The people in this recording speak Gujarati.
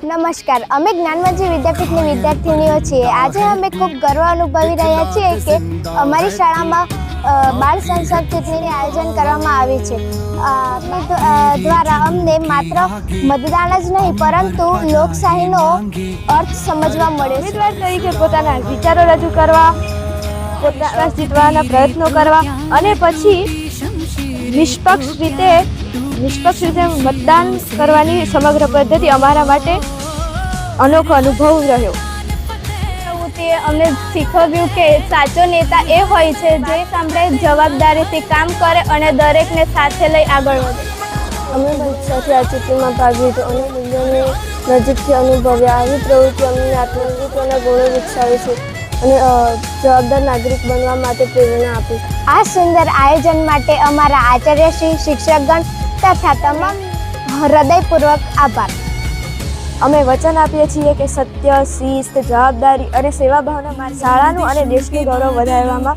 નમસ્કાર, અમે જ્ઞાનમંજી વિદ્યાપીઠની વિદ્યાર્થીનીઓ છીએ। આજે અમે ખૂબ ગર્વ અનુભવી રહ્યા છીએ કે અમારી શાળામાં બાળ સંસદ ચૂંટણીનું આયોજન કરવામાં આવી છે। દ્વારા અમને માત્ર મતદાન જ નહીં પરંતુ લોકશાહીનો અર્થ સમજવા મળે છે। ઉમેદવાર તરીકે પોતાના વિચારો રજૂ કરવા, પોતાના જીતવાના પ્રયત્નો કરવા અને પછી નિષ્પક્ષ રીતે મતદાન કરવાની સમગ્ર પદ્ધતિ અમારા માટે અનોખો અનુભવ રહ્યો। અમને શીખવ્યું કે સાચો નેતા એ હોય છે જે સાંભળે, જવાબદારીથી કામ કરે અને દરેકને સાથે લઈ આગળ વધે। અમે પરીક્ષાથી આ ચૂંટણીમાં ભાગ લીધો અને મૂલ્યોને નજીકથી અનુભવ્યા। આવી પ્રવૃત્તિ અમને આત્મનિર્ભરના ગુણો વિકસાવે છે અને જવાબદાર નાગરિક બનવા માટે પ્રેરણા આપે છે। આ સુંદર આયોજન માટે અમારા આચાર્યશ્રી, શિક્ષકગણ તથા તમામ હૃદયપૂર્વક આભાર। અમે વચન આપીએ છીએ કે સત્ય, શિસ્ત, જવાબદારી અને સેવાભાવના શાળાનું અને દેશનું ગૌરવ વધારવામાં